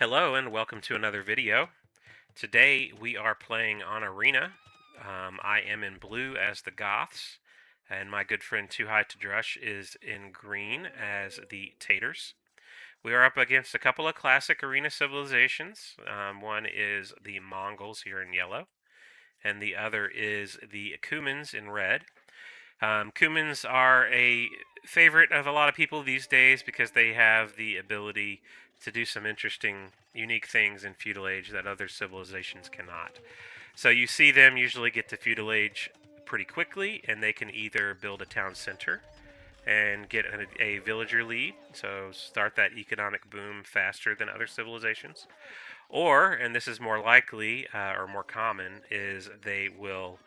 Hello and welcome to another video. Today we are playing on Arena. I am in blue as the Goths, and my good friend Too High to Drush is in green as the Taters. We are up against a couple of classic Arena civilizations. One is the Mongols here in yellow, and the other is the Cumans in red. Cumans are a favorite of a lot of people these days because they have the ability to do some interesting, unique things in feudal age that other civilizations cannot. So you see them usually get to feudal age pretty quickly, and they can either build a town center and get a villager lead, so start that economic boom faster than other civilizations. Or, and this is more likely or more common, is they will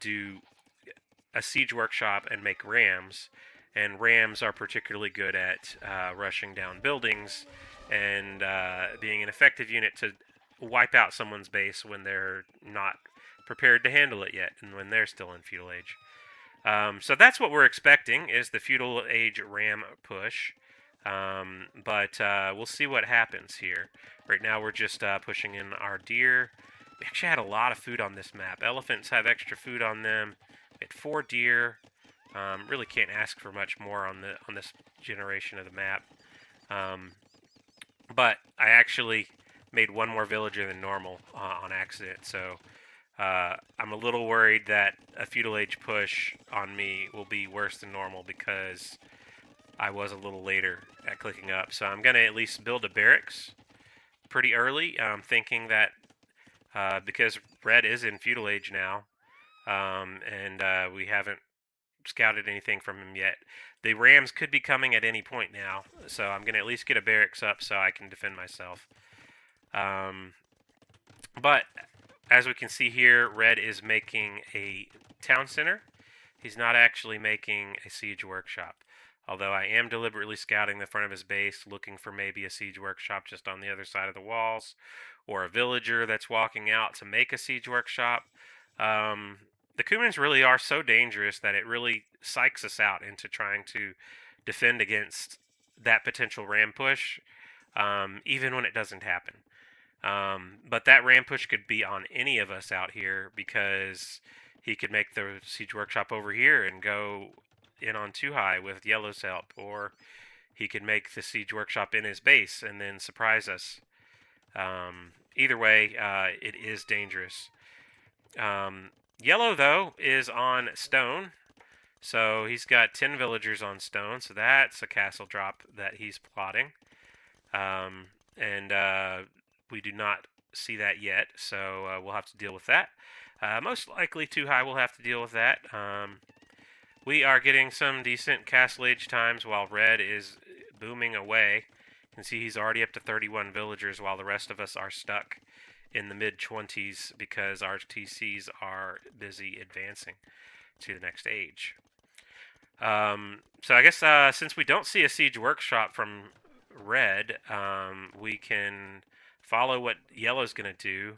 do a siege workshop and make rams. And rams are particularly good at rushing down buildings and being an effective unit to wipe out someone's base when they're not prepared to handle it yet and when they're still in feudal age. So that's what we're expecting is the feudal age ram push. But we'll see what happens here. Right now we're just pushing in our deer. We actually had a lot of food on this map. Elephants have extra food on them. We had 4 deer. Really can't ask for much more on this generation of the map. But I actually made one more villager than normal on accident, so I'm a little worried that a feudal age push on me will be worse than normal because I was a little later at clicking up. So I'm going to at least build a barracks pretty early, thinking that because red is in feudal age now, and we haven't scouted anything from him yet. The Rams could be coming at any point now, so I'm going to at least get a barracks up so I can defend myself. But as we can see here, red is making a town center. He's not actually making a siege workshop. Although I am deliberately scouting the front of his base, looking for maybe a siege workshop just on the other side of the walls, or a villager that's walking out to make a siege workshop. The Cumans really are so dangerous that it really psychs us out into trying to defend against that potential ram push, even when it doesn't happen. But that ram push could be on any of us out here because he could make the siege workshop over here and go in on Too High with Yellow's help, or he could make the siege workshop in his base and then surprise us. Either way, it is dangerous. Yellow, though, is on stone, so he's got 10 villagers on stone, so that's a castle drop that he's plotting. And we do not see that yet, so we'll have to deal with that. Most likely Too High will have to deal with that. We are getting some decent castle age times while red is booming away. You can see he's already up to 31 villagers while the rest of us are stuck in the mid-20s because our TCs are busy advancing to the next age. So I guess since we don't see a siege workshop from red, we can follow what yellow's going to do.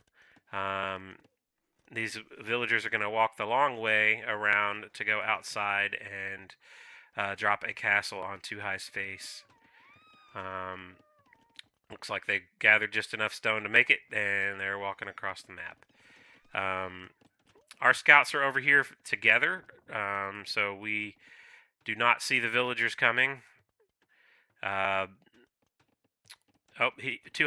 These villagers are going to walk the long way around to go outside and drop a castle on Too High's face. Looks like they gathered just enough stone to make it, and they're walking across the map. Our scouts are over here together, so we do not see the villagers coming. Too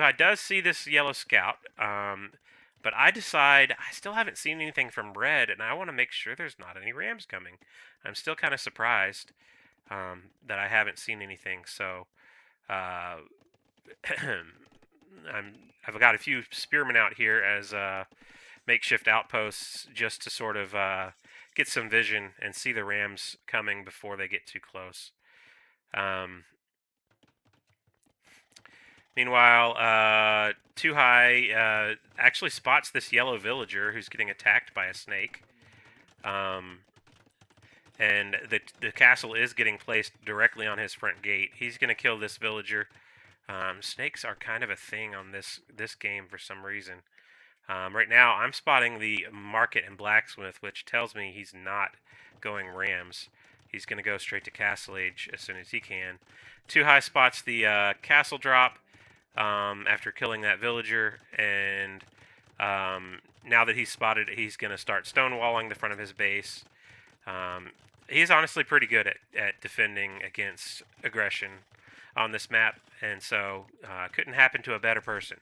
High does see this yellow scout, but I decide I still haven't seen anything from red, and I want to make sure there's not any rams coming. I'm still kind of surprised that I haven't seen anything, so I've got a few spearmen out here as makeshift outposts just to sort of get some vision and see the rams coming before they get too close. Meanwhile, Too High actually spots this yellow villager who's getting attacked by a snake. And the castle is getting placed directly on his front gate. He's going to kill this villager. Snakes are kind of a thing on this game for some reason. Right now, I'm spotting the market and blacksmith, which tells me he's not going rams. He's going to go straight to castle age as soon as he can. Too High spots the castle drop. after killing that villager, and now that he's spotted it, he's going to start stonewalling the front of his base. He's honestly pretty good at defending against aggression on this map, and so couldn't happen to a better person.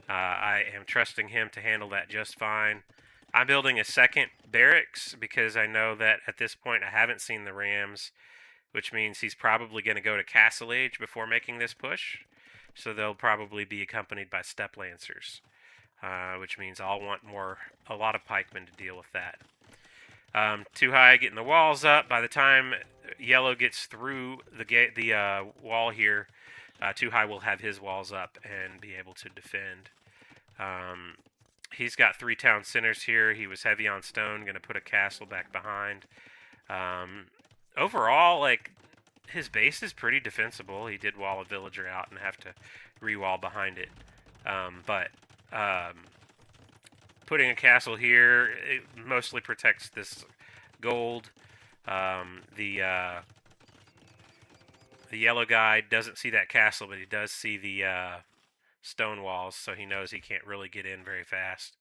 I am trusting him to handle that just fine. I'm building a second barracks because I know that at this point I haven't seen the Rams, which means he's probably going to go to Castle Age before making this push. So they'll probably be accompanied by Steppe Lancers, which means I'll want a lot of pikemen to deal with that. Too high getting the walls up. By the time yellow gets through the wall here, Too High will have his walls up and be able to defend. He's got 3 town centers here. He was heavy on stone, going to put a castle back behind. Overall, like, his base is pretty defensible. He did wall a villager out and have to re-wall behind it. But putting a castle here, it mostly protects this gold. The yellow guy doesn't see that castle, but he does see the stone walls, so he knows he can't really get in very fast.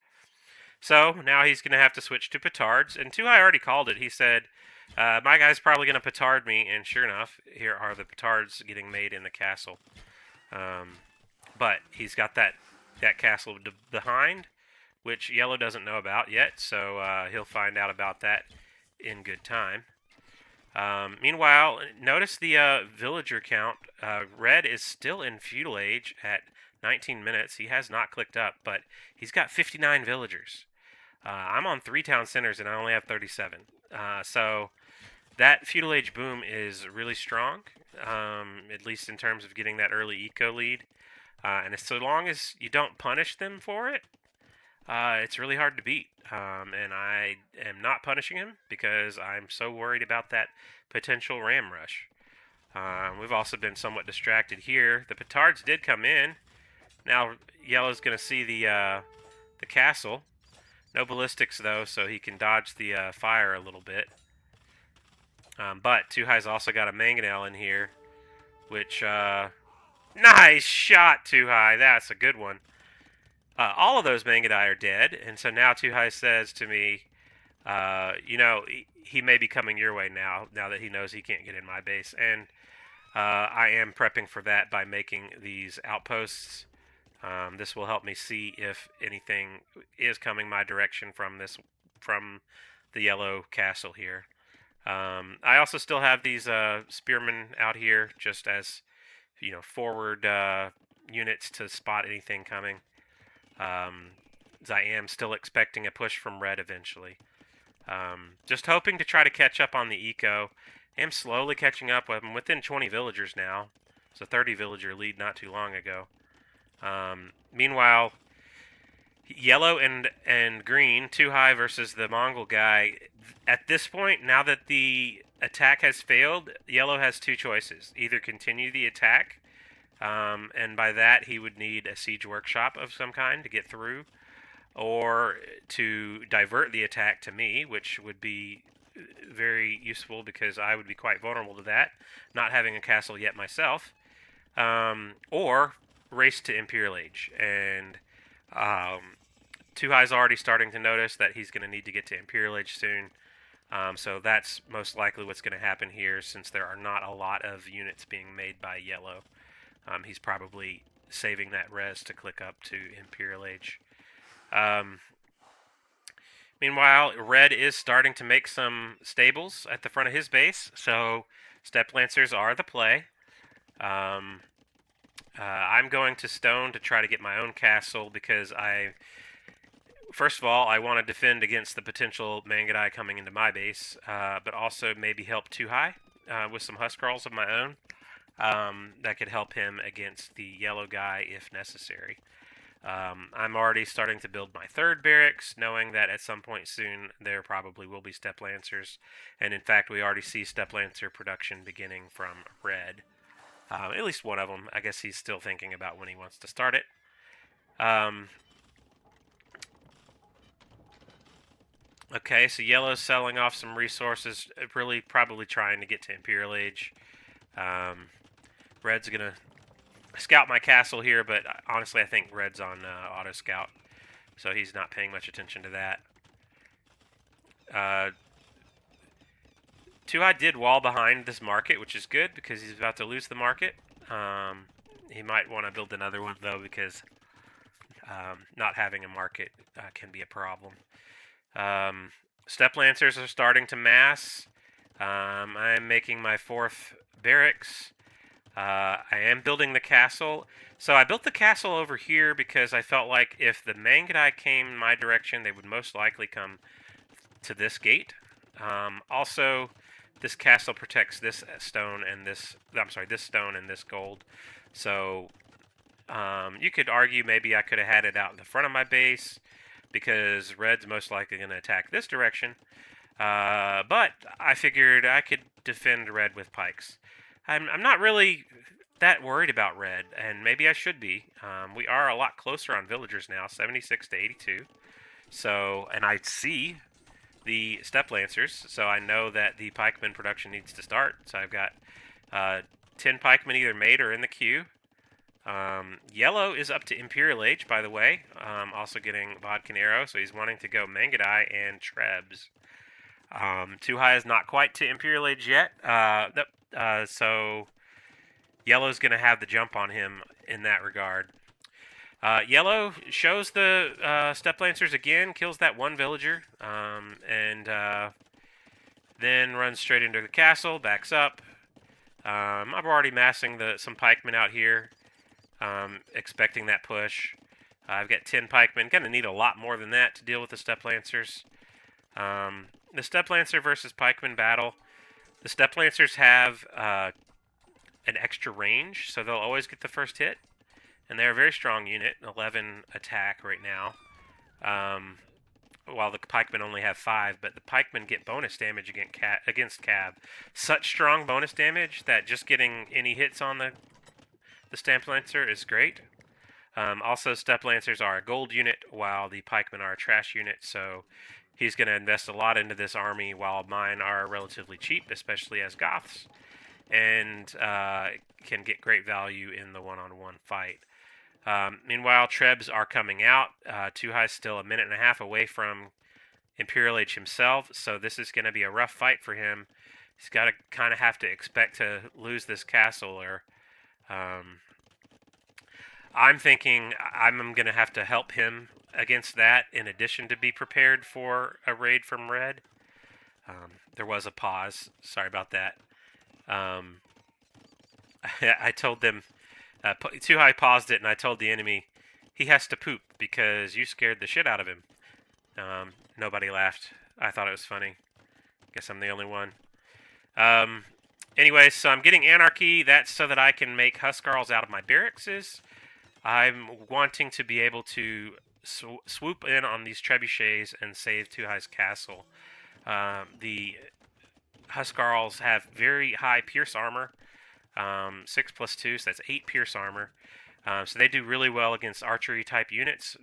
So now he's going to have to switch to petards, and Too High already called it. He said, my guy's probably going to petard me, and sure enough, here are the petards getting made in the castle. But he's got that castle behind, which yellow doesn't know about yet, so he'll find out about that in good time. Meanwhile, notice the villager count. Red is still in feudal age at 19 minutes. He has not clicked up, but he's got 59 villagers. I'm on 3 town centers and I only have 37. So that feudal age boom is really strong, at least in terms of getting that early eco lead. And so long as you don't punish them for it, it's really hard to beat. And I am not punishing him because I'm so worried about that potential ram rush. We've also been somewhat distracted here. The petards did come in. Now yellow's going to see the castle. No ballistics though, so he can dodge the fire a little bit. But Too High's also got a mangonel in here, which nice shot, Too High. That's a good one. All of those Mangadai are dead, and so now Too High says to me, he may be coming your way now that he knows he can't get in my base. And I am prepping for that by making these outposts. This will help me see if anything is coming my direction from the yellow castle here. I also still have these spearmen out here just as, forward units to spot anything coming. As I am still expecting a push from red eventually. Just hoping to try to catch up on the eco. I'm slowly catching up. I'm within 20 villagers now. It's a 30 villager lead not too long ago. Meanwhile, yellow and green, Too High versus the Mongol guy. At this point, now that the attack has failed, yellow has 2 choices. Either continue the attack, and by that he would need a siege workshop of some kind to get through, or to divert the attack to me, which would be very useful because I would be quite vulnerable to that, not having a castle yet myself, or race to Imperial Age. And Too High's already starting to notice that he's going to need to get to Imperial Age soon. So that's most likely what's going to happen here, since there are not a lot of units being made by yellow. He's probably saving that res to click up to Imperial Age. Meanwhile, red is starting to make some stables at the front of his base, so Steppe Lancers are the play. I'm going to stone to try to get my own castle because first of all, I want to defend against the potential Mangadai coming into my base, but also maybe help Too High with some Huskarls of my own. That could help him against the yellow guy if necessary. I'm already starting to build my 3rd barracks, knowing that at some point soon there probably will be Steppe Lancers. And in fact, we already see Steppe Lancer production beginning from red. At least one of them. I guess he's still thinking about when he wants to start it. Okay, so yellow's selling off some resources, really probably trying to get to Imperial Age. Red's going to scout my castle here, but honestly, I think red's on auto scout, so he's not paying much attention to that. Tuai did wall behind this market, which is good because he's about to lose the market. He might want to build another one though, because not having a market can be a problem. Steppe Lancers are starting to mass. I'm making my 4th barracks. I am building the castle. So I built the castle over here because I felt like if the Mangudai came my direction, they would most likely come to this gate. Also, this castle protects this stone and this. I'm sorry, this stone and this gold. So you could argue maybe I could have had it out in the front of my base because red's most likely going to attack this direction. But I figured I could defend red with pikes. I'm not really that worried about red, and maybe I should be. We are a lot closer on villagers now, 76 to 82. So, and I see the steppe lancers, so I know that the pikeman production needs to start. So I've got 10 pikemen either made or in the queue. Yellow is up to Imperial Age, by the way. Also getting Vodkan Arrow, so he's wanting to go Mangudai and Trebs. Tuai is not quite to Imperial Age yet. So Yellow's going to have the jump on him in that regard. Yellow shows the Steppe Lancers again, kills that one villager, and then runs straight into the castle, backs up. I'm already massing some pikemen out here, expecting that push. I've got 10 pikemen. Going to need a lot more than that to deal with the Steppe Lancers. The Steppe Lancer versus pikeman battle. The Steppe Lancers have an extra range, so they'll always get the first hit. And they're a very strong unit, 11 attack right now. While the pikemen only have 5, but the pikemen get bonus damage against cab. Such strong bonus damage that just getting any hits on the Steppe Lancer is great. Also, Steppe Lancers are a gold unit, while the pikemen are a trash unit, so he's going to invest a lot into this army, while mine are relatively cheap, especially as Goths, and can get great value in the one-on-one fight. Meanwhile, Trebs are coming out. Tuai's still a minute and a half away from Imperial Age himself, so this is going to be a rough fight for him. He's got to kind of have to expect to lose this castle, or I'm thinking I'm going to have to help him against that, in addition to be prepared for a raid from red. There was a pause. Sorry about that. I told them... Tuai paused it, and I told the enemy he has to poop because you scared the shit out of him. Nobody laughed. I thought it was funny. Guess I'm the only one. Anyway, so I'm getting anarchy. That's so that I can make Huskarls out of my barracks. I'm wanting to be able to swoop in on these trebuchets and save Tuai's castle. The Huskarls have very high pierce armor. 6 plus 2, so that's 8 pierce armor. So they do really well against archery type units,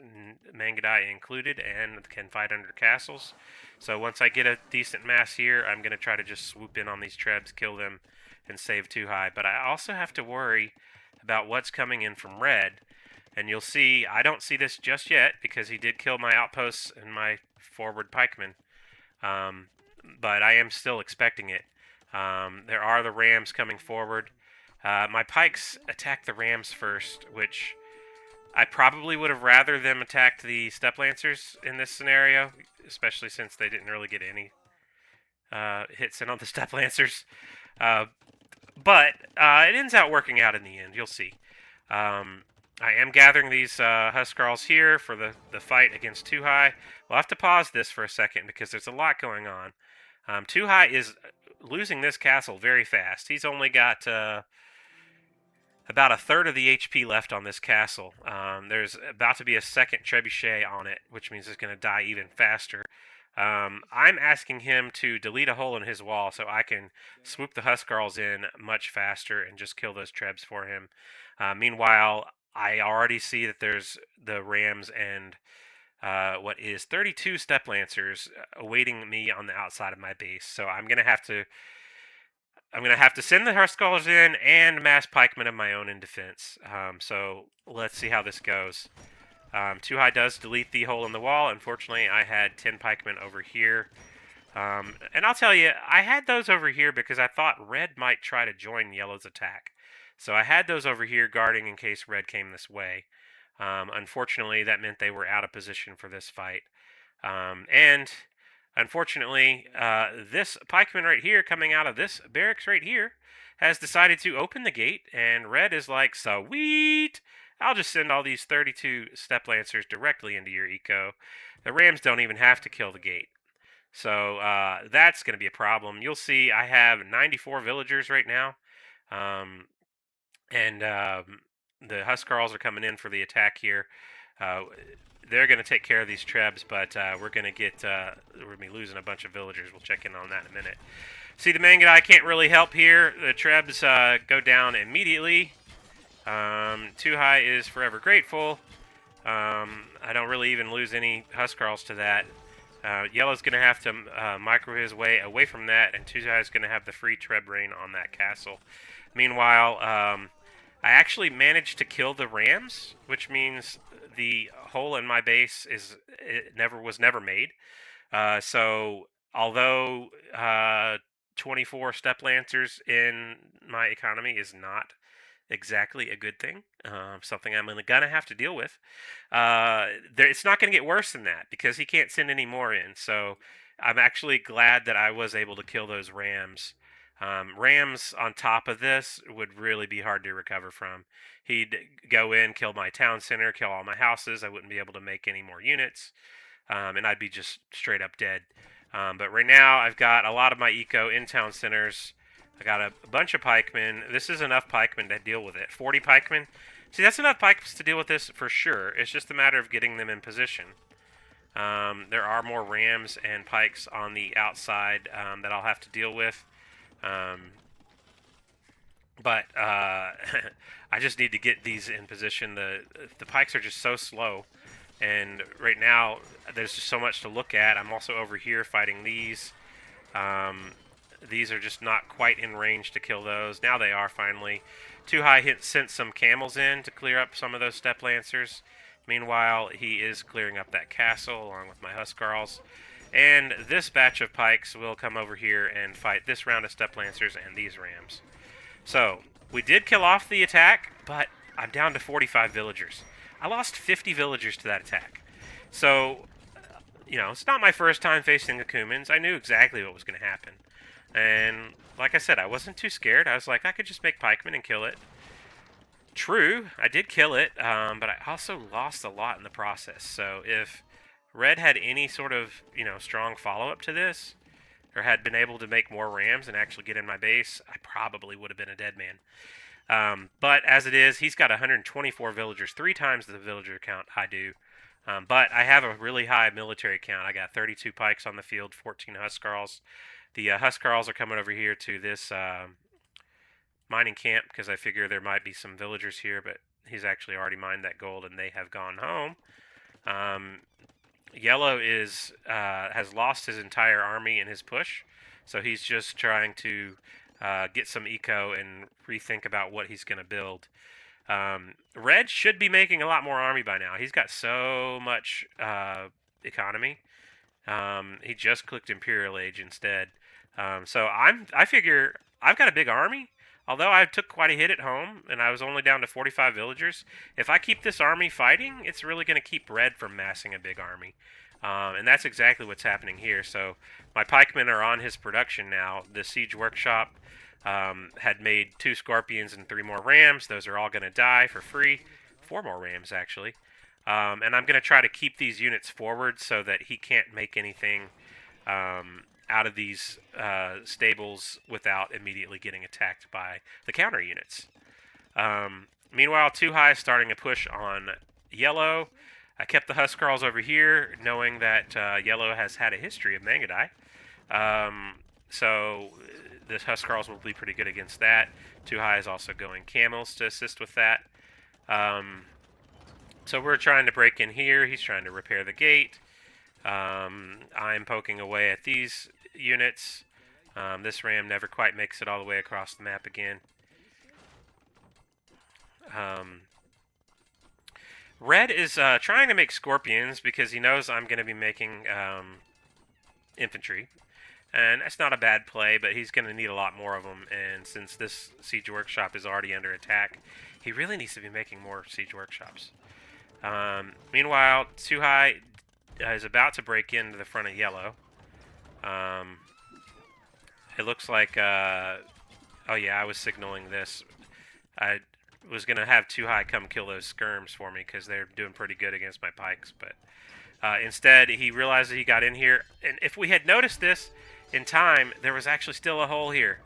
Mangudai included, and can fight under castles. So once I get a decent mass here, I'm going to try to just swoop in on these trebs, kill them, and save Tuai. But I also have to worry about what's coming in from red. And you'll see, I don't see this just yet, because he did kill my outposts and my forward pikemen. But I am still expecting it. There are the rams coming forward. My pikes attack the rams first, which I probably would have rather them attacked the steppe lancers in this scenario, especially since they didn't really get any hits in on the steppe lancers. But it ends out working out in the end. You'll see. I am gathering these Huskarls here for the fight against Tuai. We'll have to pause this for a second because there's a lot going on. Tuai is losing this castle very fast. He's only got about a third of the HP left on this castle. There's about to be a second trebuchet on it, which means it's going to die even faster. I'm asking him to delete a hole in his wall so I can swoop the Huskarls in much faster and just kill those trebs for him. Meanwhile, I already see that there's the rams and what is 32 steppe lancers awaiting me on the outside of my base. So I'm going to have to I'm going to have to send the Huskars in and mass pikemen of my own in defense. So let's see how this goes. Too High does delete the hole in the wall. Unfortunately, I had 10 pikemen over here. And I'll tell you, I had those over here because I thought Red might try to join Yellow's attack. So I had those over here guarding in case Red came this way. Unfortunately, that meant they were out of position for this fight. And unfortunately, this pikeman right here, coming out of this barracks right here, has decided to open the gate, and Red is like, sweet! I'll just send all these 32 step lancers directly into your eco. The Rams don't even have to kill the gate. So that's going to be a problem. You'll see I have 94 villagers right now. And the Huskarls are coming in for the attack here. They're going to take care of these trebs, but we're going to be losing a bunch of villagers. We'll check in on that in a minute. See, the Mangudai can't really help here. The trebs go down immediately. Too High is forever grateful. I don't really even lose any Huskarls to that. Yellow's going to have to micro his way away from that, and Too High is going to have the free treb rain on that castle. Meanwhile, I actually managed to kill the Rams, which means the hole in my base was never made. So although 24 step lancers in my economy is not exactly a good thing, something I'm gonna have to deal with. It's not gonna get worse than that because he can't send any more in. So I'm actually glad that I was able to kill those Rams. Rams on top of this would really be hard to recover from. He'd go in, kill my town center, kill all my houses. I wouldn't be able to make any more units, and I'd be just straight up dead. But right now, I've got a lot of my eco in town centers. I got a bunch of pikemen. This is enough pikemen to deal with it. 40 pikemen. See, that's enough pikes to deal with this for sure. It's just a matter of getting them in position. There are more rams and pikes on the outside that I'll have to deal with. But I just need to get these in position. The pikes are just so slow. And right now, there's just so much to look at. I'm also over here fighting these. These are just not quite in range to kill those. Now they are finally. Too High sent some camels in to clear up some of those step lancers. Meanwhile, he is clearing up that castle along with my Huskarls. And this batch of pikes will come over here and fight this round of step lancers and these rams. So, we did kill off the attack, but I'm down to 45 villagers. I lost 50 villagers to that attack. So, it's not my first time facing the Cumans. I knew exactly what was going to happen. And, like I said, I wasn't too scared. I was like, I could just make pikemen and kill it. True, I did kill it, but I also lost a lot in the process. So, if Red had any sort of, strong follow-up to this, or had been able to make more rams and actually get in my base, I probably would have been a dead man. But as it is, he's got 124 villagers, 3 times the villager count I do. But I have a really high military count. I got 32 pikes on the field, 14 Huskarls. The Huskarls are coming over here to this mining camp because I figure there might be some villagers here, but he's actually already mined that gold and they have gone home. Yellow has lost his entire army in his push, so he's just trying to get some eco and rethink about what he's going to build. Red should be making a lot more army by now. He's got so much economy. He just clicked Imperial Age instead. So I figure I've got a big army. Although I took quite a hit at home, and I was only down to 45 villagers, if I keep this army fighting, it's really going to keep Red from massing a big army. And that's exactly what's happening here. So my pikemen are on his production now. The Siege Workshop had made 2 Scorpions and 3 more Rams. Those are all going to die for free. 4 more Rams, actually. And I'm going to try to keep these units forward so that he can't make anything out of these stables without immediately getting attacked by the counter units. Meanwhile, Too High is starting a push on Yellow. I kept the Huskarls over here, knowing that Yellow has had a history of Mangudai. So the Huskarls will be pretty good against that. Too High is also going camels to assist with that. So we're trying to break in here. He's trying to repair the gate. I'm poking away at these units. This ram never quite makes it all the way across the map again. Red is trying to make scorpions because he knows I'm going to be making infantry. And that's not a bad play, but he's going to need a lot more of them. And since this siege workshop is already under attack, he really needs to be making more siege workshops. Meanwhile, Too High is about to break into the front of yellow. It looks like, oh yeah, I was signaling this. I was going to have Too High come kill those skirms for me because they're doing pretty good against my pikes. But instead, he realized that he got in here. And if we had noticed this in time, there was actually still a hole here.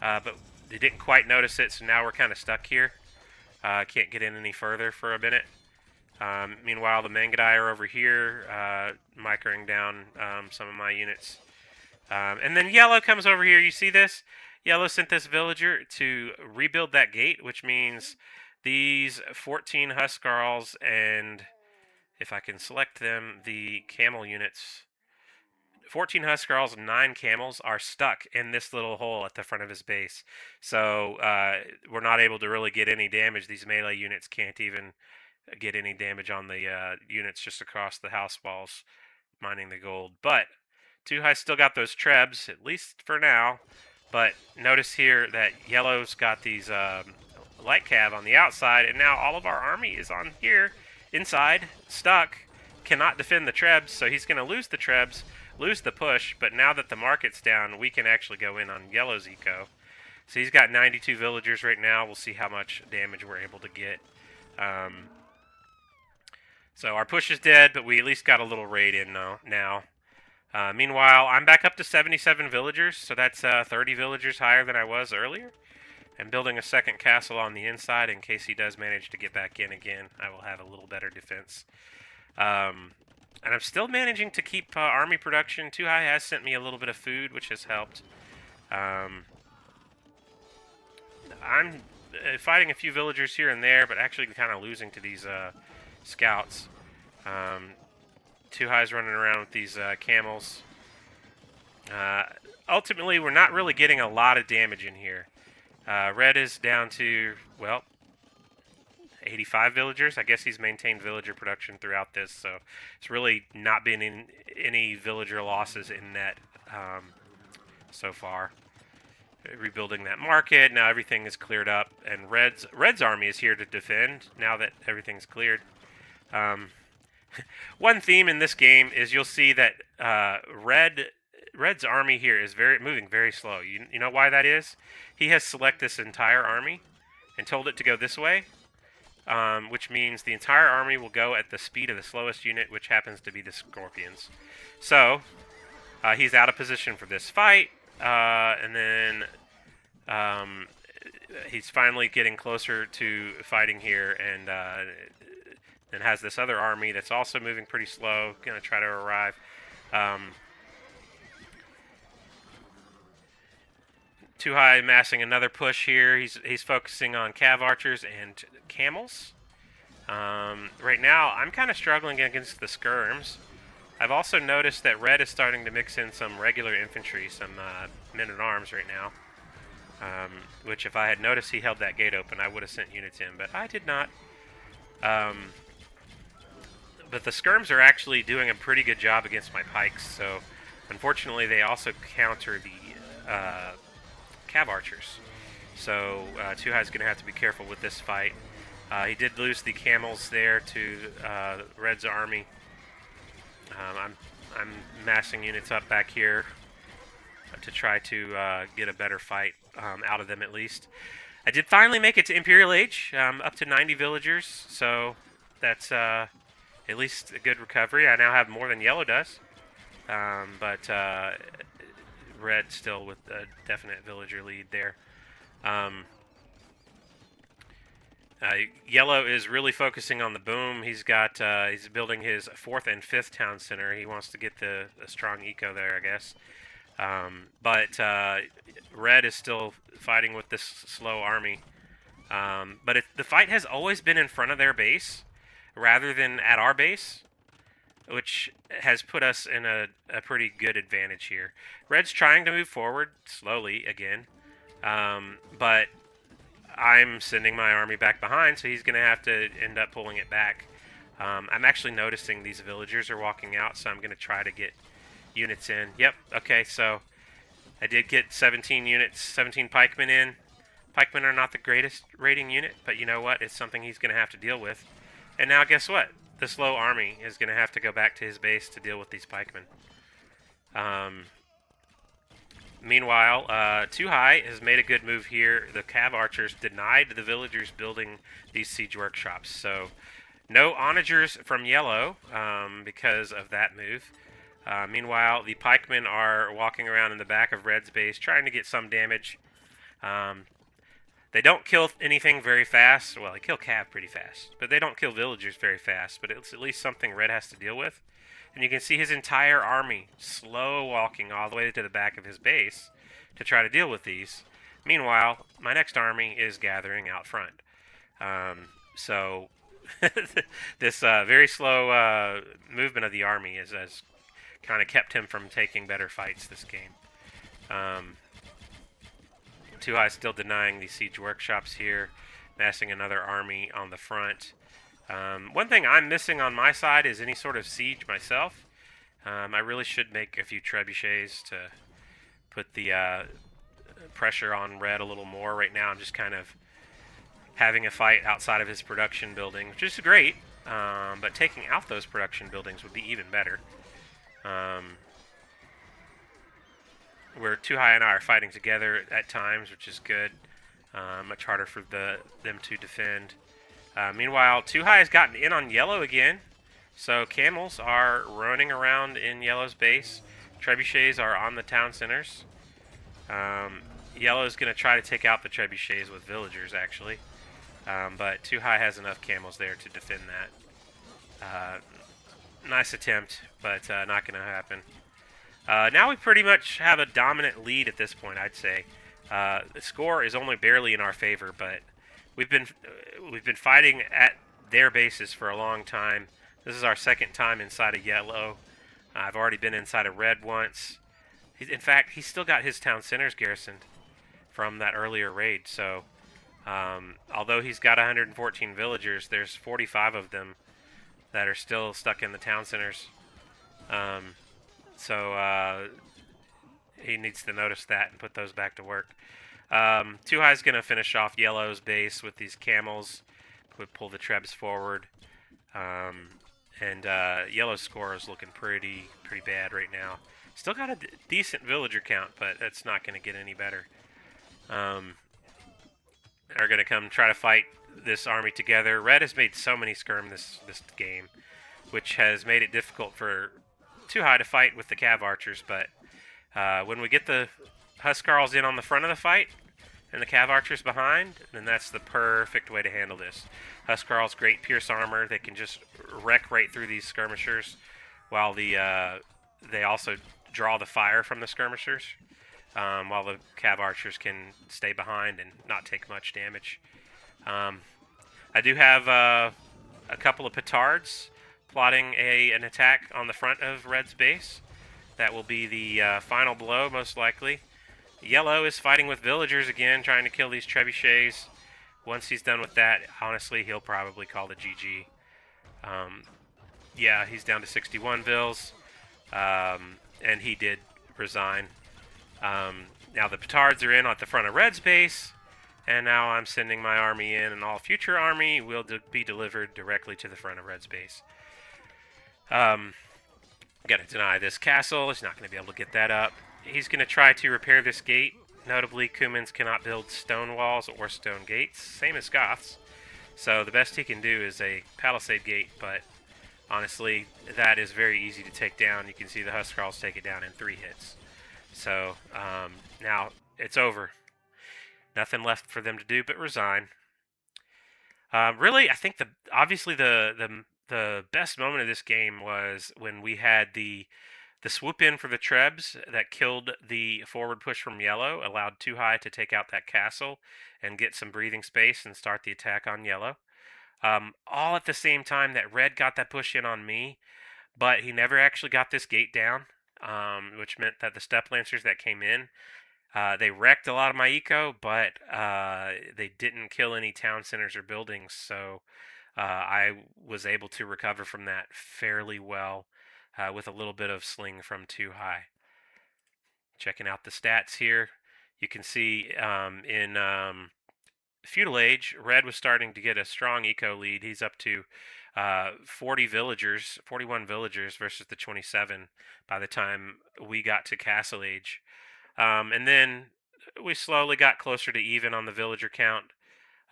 But they didn't quite notice it, so now we're kind of stuck here. Can't get in any further for a minute. Meanwhile, the Mangudai are over here, microing down some of my units. And then Yellow comes over here. You see this? Yellow sent this villager to rebuild that gate, which means these 14 Huskarls and, if I can select them, the camel units. 14 Huskarls and 9 camels are stuck in this little hole at the front of his base. So we're not able to really get any damage. These melee units can't even get any damage on the units just across the house walls mining the gold. But Too High still got those trebs, at least for now. But notice here that Yellow's got these light cav on the outside, and now all of our army is on here, inside, stuck, cannot defend the trebs, so he's going to lose the trebs, lose the push, but now that the market's down, we can actually go in on Yellow's eco. So he's got 92 villagers right now. We'll see how much damage we're able to get. So our push is dead, but we at least got a little raid in now. Meanwhile, I'm back up to 77 villagers, so that's 30 villagers higher than I was earlier. I'm building a second castle on the inside in case he does manage to get back in again. I will have a little better defense. And I'm still managing to keep army production. Too High has sent me a little bit of food, which has helped. I'm fighting a few villagers here and there, but actually kind of losing to these scouts. Too High's running around with these camels. Ultimately, we're not really getting a lot of damage in here. Red is down to, well, 85 villagers. I guess he's maintained villager production throughout this, so it's really not been any villager losses in net so far. Rebuilding that market. Now everything is cleared up, and Red's army is here to defend now that everything's cleared. One theme in this game is you'll see that Red's army here is moving very slow. You know why that is? He has selected this entire army and told it to go this way, which means the entire army will go at the speed of the slowest unit, which happens to be the Scorpions. So he's out of position for this fight, and then he's finally getting closer to fighting here, and has this other army that's also moving pretty slow, going to try to arrive. Too High massing another push here. He's focusing on cav archers and camels. Right now, I'm kind of struggling against the skirms. I've also noticed that Red is starting to mix in some regular infantry, some men-at-arms right now. Which, if I had noticed he held that gate open, I would have sent units in, but I did not. But the skirms are actually doing a pretty good job against my pikes, so unfortunately they also counter the cav archers. So Too High's going to have to be careful with this fight. He did lose the camels there to Red's army. I'm massing units up back here to try to get a better fight out of them at least. I did finally make it to Imperial Age, up to 90 villagers, so that's at least a good recovery. I now have more than Yellow does, but Red still with a definite villager lead there. Yellow is really focusing on the boom. He's building his 4th and 5th town center. He wants to get the strong eco there, I guess. But Red is still fighting with this slow army. But the fight has always been in front of their base rather than at our base. which has put us in a pretty good advantage here. Red's trying to move forward slowly again, but I'm sending my army back behind, so he's going to have to end up pulling it back. I'm actually noticing these villagers are walking out, so I'm going to try to get units in. Yep, okay, so I did get 17 units, 17 pikemen in. Pikemen are not the greatest rating unit, but you know what? It's something he's going to have to deal with. And now guess what? The slow army is going to have to go back to his base to deal with these pikemen. Meanwhile, Too High has made a good move here. The cav archers denied the villagers building these siege workshops. So no onagers from Yellow because of that move. Meanwhile, the pikemen are walking around in the back of Red's base trying to get some damage. They don't kill anything very fast. Well, they kill cav pretty fast, but they don't kill villagers very fast. But it's at least something Red has to deal with. And you can see his entire army slow walking all the way to the back of his base to try to deal with these. Meanwhile, my next army is gathering out front. So this very slow movement of the army has kind of kept him from taking better fights this game. Too High still denying the siege workshops here, massing another army on the front. One thing I'm missing on my side is any sort of siege myself. I really should make a few trebuchets to put the pressure on Red a little more. Right now I'm just kind of having a fight outside of his production building, which is great, but taking out those production buildings would be even better. Where Too High and I are fighting together at times, which is good. Much harder for them to defend. Meanwhile, Too High has gotten in on Yellow again. So camels are running around in Yellow's base. Trebuchets are on the town centers. Yellow is going to try to take out the trebuchets with villagers, actually. But Too High has enough camels there to defend that. Nice attempt, but not going to happen. Now we pretty much have a dominant lead at this point, I'd say. The score is only barely in our favor, but we've been fighting at their bases for a long time. This is our second time inside of Yellow. I've already been inside of Red once. In fact, he's still got his town centers garrisoned from that earlier raid. So, although he's got 114 villagers, there's 45 of them that are still stuck in the town centers. So he needs to notice that and put those back to work. Too High's going to finish off Yellow's base with these camels. Pull the trebs forward. And Yellow's score is looking pretty bad right now. Still got a decent villager count, but it's not going to get any better. Are going to come try to fight this army together. Red has made so many skirm this game, which has made it difficult for Too High to fight with the cav archers. But when we get the Huskarls in on the front of the fight and the cav archers behind, then that's the perfect way to handle this. Huskarls, great pierce armor. They can just wreck right through these skirmishers, while they also draw the fire from the skirmishers, while the cav archers can stay behind and not take much damage. I do have a couple of petards plotting an attack on the front of Red's base. That will be the final blow, most likely. Yellow is fighting with villagers again, trying to kill these trebuchets. Once he's done with that, honestly, he'll probably call the GG. Yeah, he's down to 61 vills, and he did resign. Now the petards are in at the front of Red's base, and now I'm sending my army in, and all future army will be delivered directly to the front of Red's base. Gotta deny this castle. He's not going to be able to get that up. He's going to try to repair this gate. Notably, Cumans cannot build stone walls or stone gates, same as Goths. So the best he can do is a palisade gate, but honestly, that is very easy to take down. You can see the Huskarls take it down in 3 hits. So now it's over. Nothing left for them to do but resign. Really, I think obviously the best moment of this game was when we had the swoop in for the trebs that killed the forward push from Yellow, allowed Too High to take out that castle and get some breathing space and start the attack on Yellow. All at the same time that Red got that push in on me, but he never actually got this gate down, which meant that the steppe lancers that came in, they wrecked a lot of my eco, but they didn't kill any town centers or buildings, so I was able to recover from that fairly well with a little bit of sling from too high. Checking out the stats here, you can see in feudal age, red was starting to get a strong eco lead. He's up to 40 villagers, 41 villagers versus the 27 by the time we got to castle age. And then we slowly got closer to even on the villager count.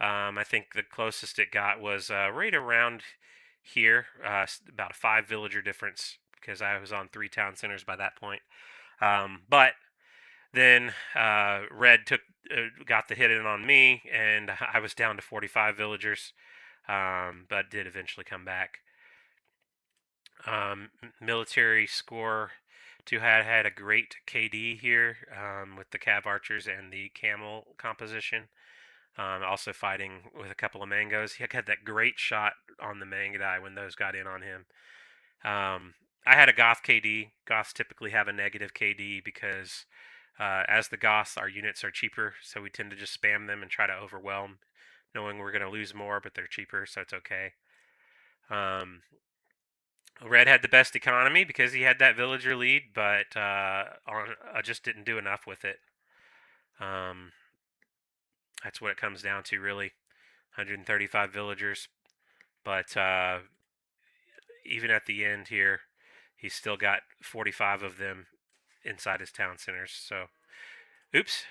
I think the closest it got was right around here, about a 5 villager difference because I was on 3 town centers by that point. But then Red got the hit in on me, and I was down to 45 villagers, but did eventually come back. Military score. Two had a great KD here with the cav archers and the camel composition. Also fighting with a couple of mangoes. He had that great shot on the Mangudai when those got in on him. I had a Goth KD. Goths typically have a negative KD because as the Goths, our units are cheaper, so we tend to just spam them and try to overwhelm, knowing we're going to lose more, but they're cheaper, so it's okay. Red had the best economy because he had that villager lead, but I just didn't do enough with it. That's what it comes down to, really. 135 villagers, but even at the end here, he's still got 45 of them inside his town centers. So, oops.